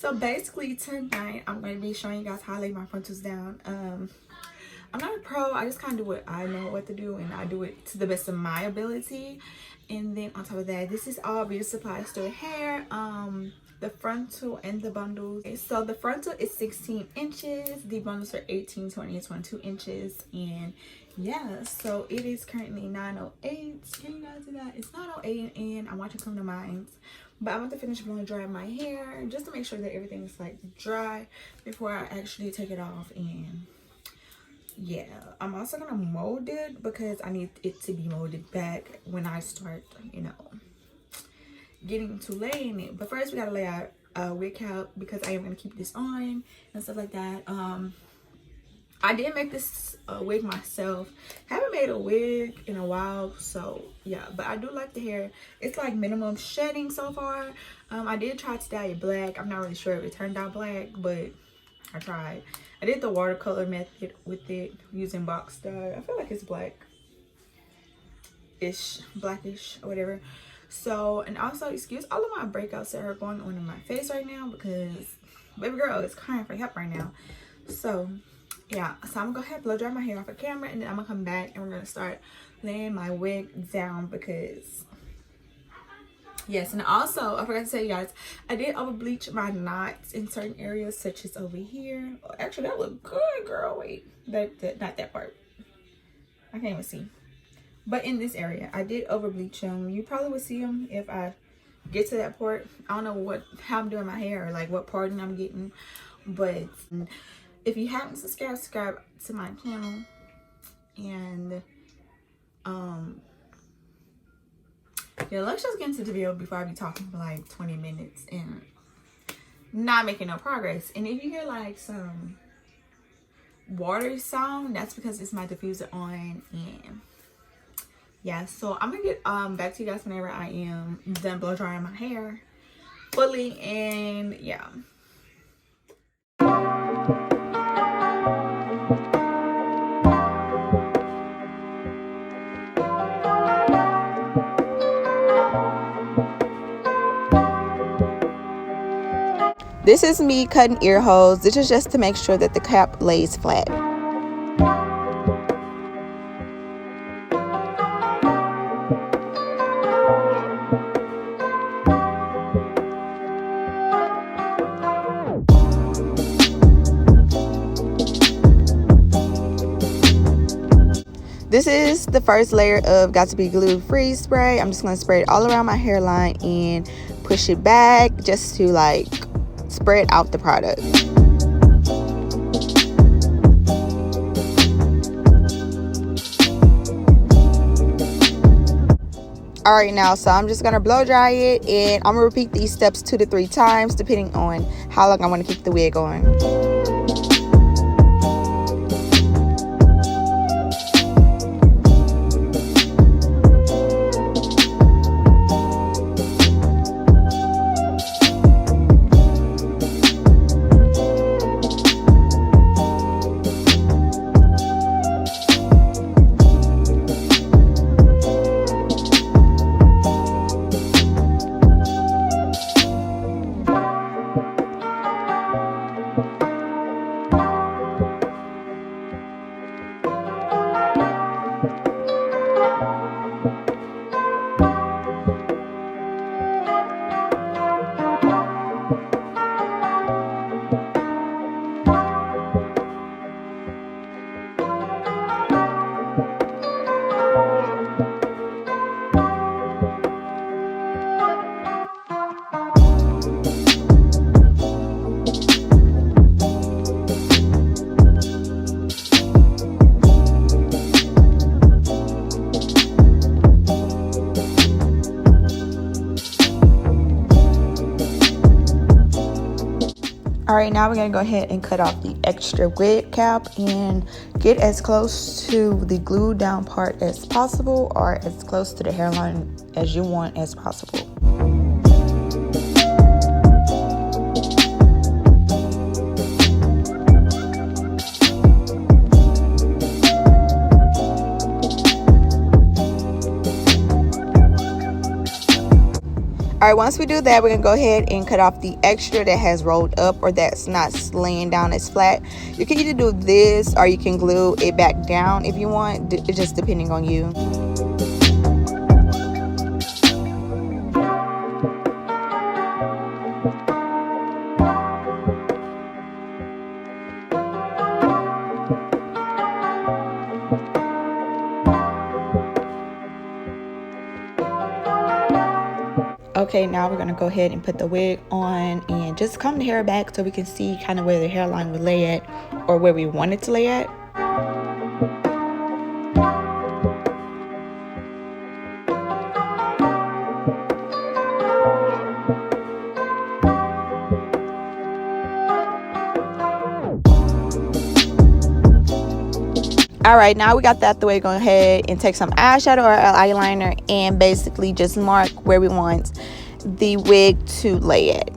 So basically tonight I'm going to be showing you guys how I lay my frontals down. I'm not a pro. I just kind of do what I know what to do, and I do it to the best of my ability. And then on top of that, this is all beauty supply store hair. The frontal and the bundles. Okay, so the frontal is 16 inches. The bundles are 18, 20, and 22 inches. And yeah, so it is currently 9:08. Can you guys do that? It's 9:08 and I'm watching Come to Minds. But I'm about to finish blowing dry my hair just to make sure that everything's like dry before I actually take it off. And yeah, I'm also gonna mold it because I need it to be molded back when I start, you know, getting to laying it. But first we gotta lay out a wig cap because I am gonna keep this on and stuff like that. I did make this wig myself. Haven't made a wig in a while, so yeah, but I do like the hair. It's like minimum shedding so far. I did try to dye it black. I'm not really sure if it turned out black, but I tried. I did the watercolor method with it using box dye. I feel like it's blackish or whatever. So, and also excuse all of my breakouts that are going on in my face right now because baby girl is crying for help right now. So yeah, so I'm gonna go ahead and blow dry my hair off the camera, and then I'm gonna come back and we're gonna start laying my wig down because yes. And also I forgot to tell you guys, I did over bleach my knots in certain areas such as over here. Oh, actually that looked good, girl. Wait, that not that part, I can't even see. But in this area, I did over bleach them. You probably would see them if I get to that part. I don't know how I'm doing my hair or like what parting I'm getting. But if you haven't subscribe to my channel. And yeah, let's just get into the video before I be talking for like 20 minutes and not making no progress. And if you hear like some water sound, that's because it's my diffuser on. And yeah, so I'm gonna get back to you guys whenever I am done blow drying my hair fully. And yeah, this is me cutting ear holes. This is just to make sure that the cap lays flat. This is the first layer of Got to Be Glue Freeze spray. I'm just going to spray it all around my hairline and push it back just to like spread out the product. Alright, now so I'm just going to blow dry it, and I'm going to repeat these steps 2 to 3 times depending on how long I want to keep the wig on. Alright, now we're going to go ahead and cut off the extra wig cap and get as close to the glued down part as possible, or as close to the hairline as you want as possible. All right, once we do that, we're gonna go ahead and cut off the extra that has rolled up or that's not laying down as flat. You can either do this or you can glue it back down if you want. It's just depending on you. Okay, now we're gonna go ahead and put the wig on and just comb the hair back so we can see kind of where the hairline would lay at or where we want it to lay at. All right, now we got that the way, go ahead and take some eyeshadow or eyeliner and basically just mark where we want the wig to lay at.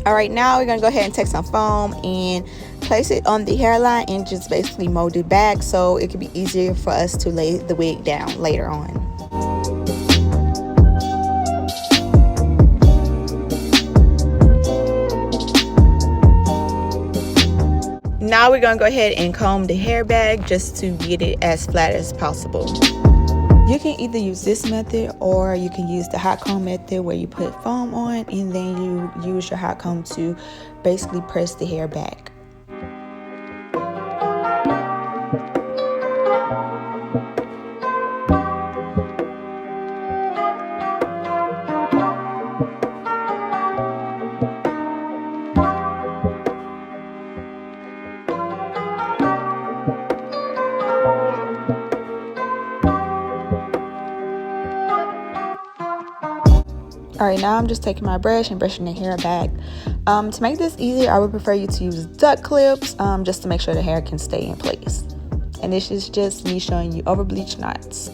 All right, now we're gonna go ahead and take some foam and place it on the hairline and just basically mold it back so it can be easier for us to lay the wig down later on. Now we're gonna go ahead and comb the hair back just to get it as flat as possible. You can either use this method or you can use the hot comb method where you put foam on and then you use your hot comb to basically press the hair back. All right, now I'm just taking my brush and brushing the hair back. To make this easier, I would prefer you to use duck clips just to make sure the hair can stay in place. And this is just me showing you over bleach knots.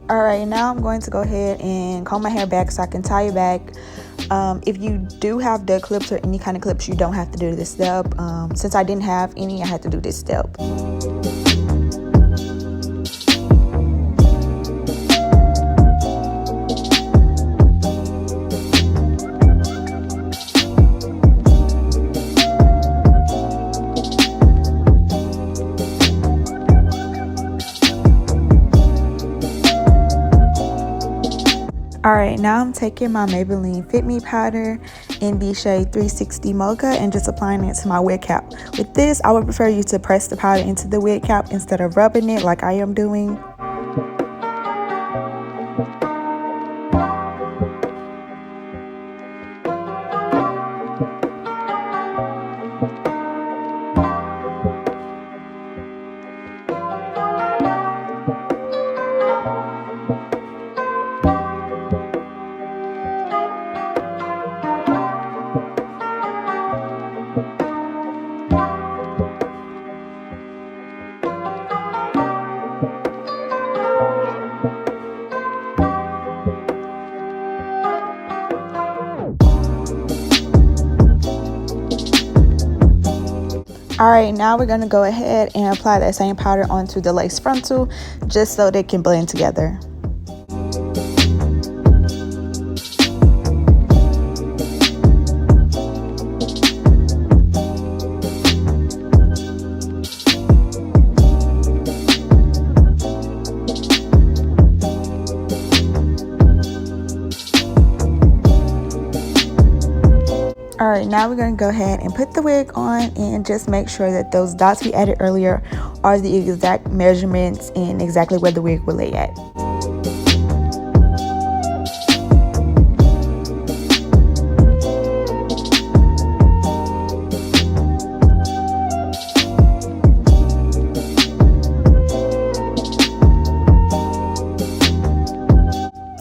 All right, now I'm going to go ahead and comb my hair back so I can tie it back. If you do have duck clips or any kind of clips, you don't have to do this step. Since I didn't have any, I had to do this step. All right, now I'm taking my Maybelline Fit Me powder in the shade 360 Mocha and just applying it to my wig cap. With this, I would prefer you to press the powder into the wig cap instead of rubbing it like I am doing. All right, now we're gonna go ahead and apply that same powder onto the lace frontal just so they can blend together. All right, now we're going to go ahead and put the wig on and just make sure that those dots we added earlier are the exact measurements and exactly where the wig will lay at.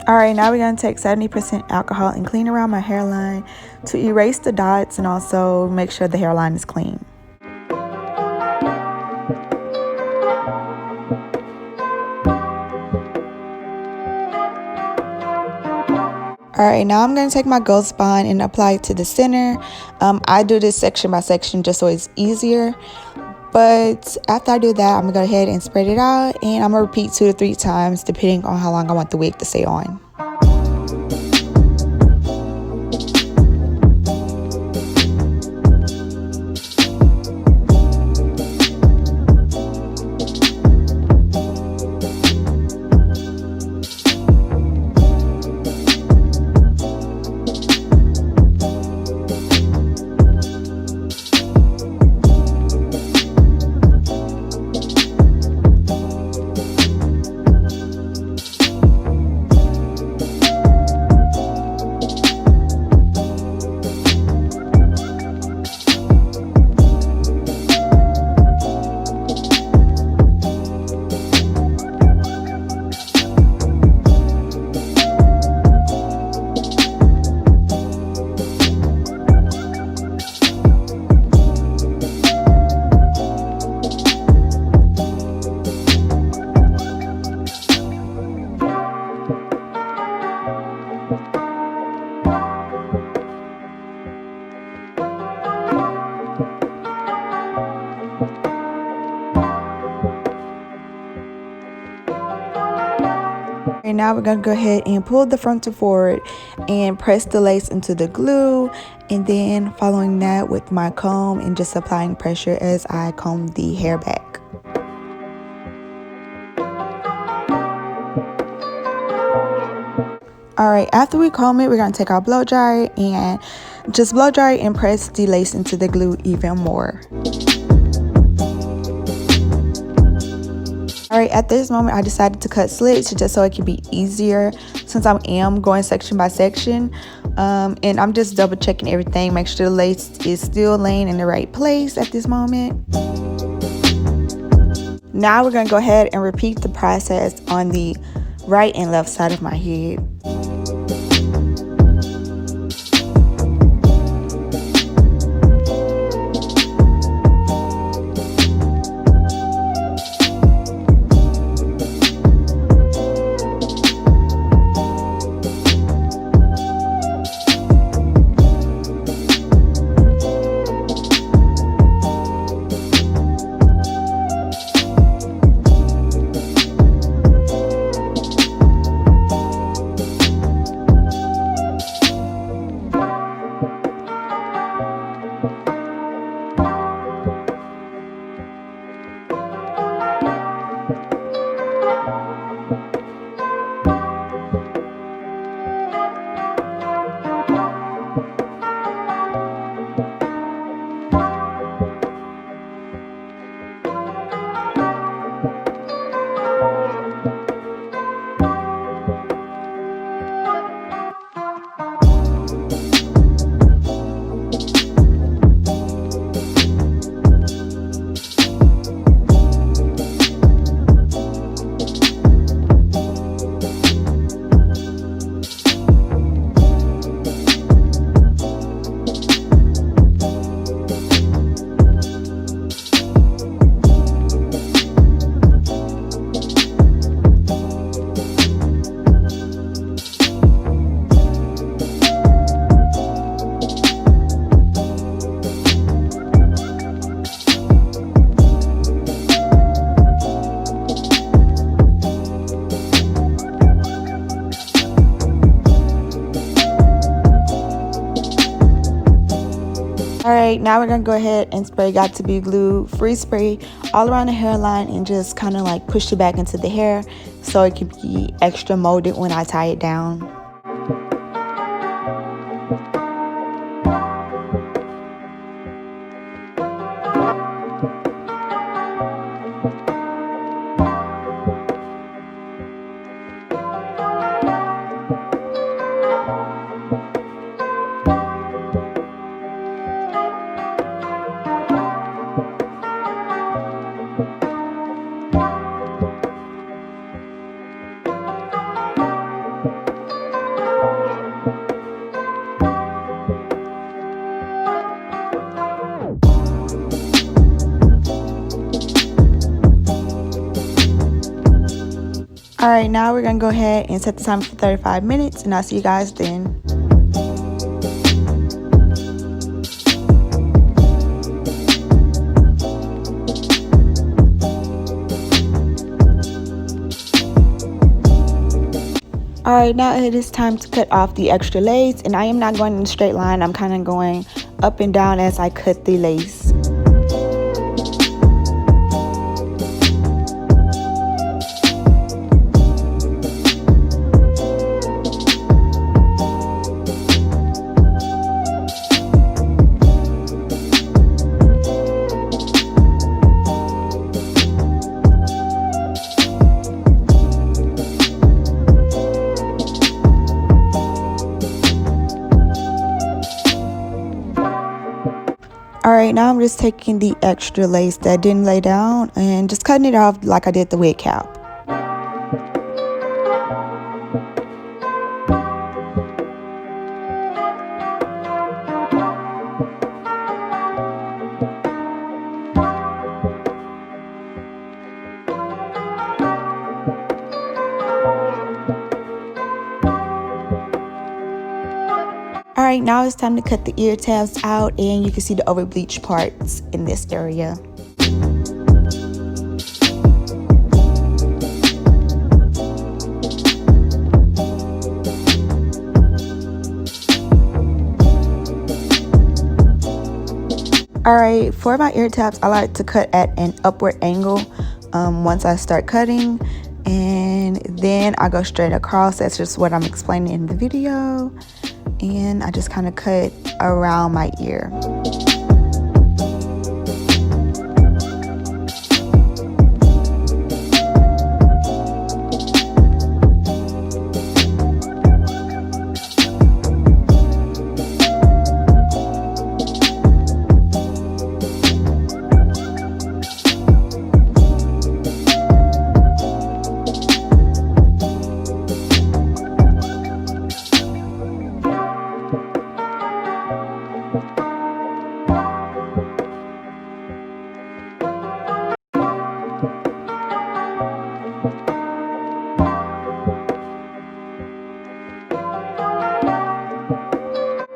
All right, now we're going to take 70% alcohol and clean around my hairline to erase the dots and also make sure the hairline is clean. Alright, now I'm going to take my ghost bond and apply it to the center. I do this section by section just so it's easier. But after I do that, I'm going to go ahead and spread it out. And I'm going to repeat 2 to 3 times depending on how long I want the wig to stay on. And now we're going to go ahead and pull the frontal forward and press the lace into the glue, and then following that with my comb and just applying pressure as I comb the hair back. Alright, after we comb it, we're going to take our blow dryer and just blow dry and press the lace into the glue even more. Alright, at this moment I decided to cut slits just so it can be easier since I am going section by section. And I'm just double checking everything, make sure the lace is still laying in the right place at this moment. Now we're going to go ahead and repeat the process on the right and left side of my head. Alright, now we're going to go ahead and spray Got To Be Glue free spray all around the hairline and just kind of like push it back into the hair so it can be extra molded when I tie it down. All right, now we're gonna go ahead and set the timer for 35 minutes, and I'll see you guys then. Alright, now it is time to cut off the extra lace, and I am not going in a straight line. I'm kind of going up and down as I cut the lace. Alright, now I'm just taking the extra lace that didn't lay down and just cutting it off like I did the wig cap. Alright, now it's time to cut the ear tabs out, and you can see the over bleached parts in this area. Alright, for my ear tabs, I like to cut at an upward angle once I start cutting, and then I go straight across. That's just what I'm explaining in the video. And I just kind of cut around my ear.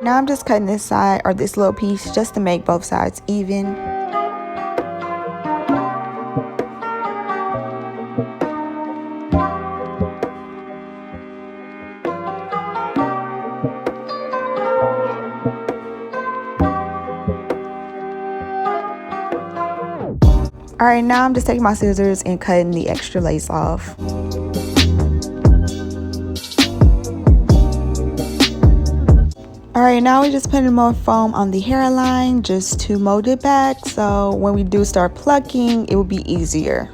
Now I'm just cutting this side, or this little piece, just to make both sides even. Alright, now I'm just taking my scissors and cutting the extra lace off. Alright, now we're just putting more foam on the hairline just to mold it back, so when we do start plucking, it will be easier.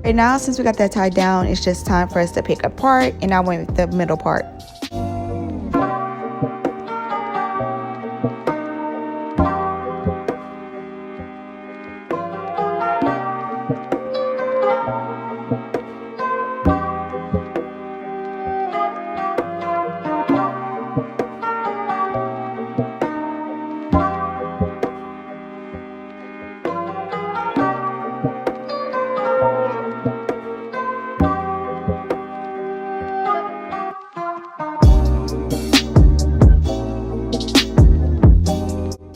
Right now, since we got that tied down, it's just time for us to pick apart, and I went with the middle part.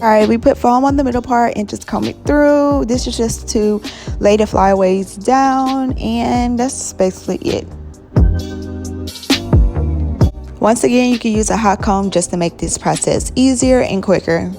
Alright, we put foam on the middle part and just comb it through. This is just to lay the flyaways down, and that's basically it. Once again, you can use a hot comb just to make this process easier and quicker.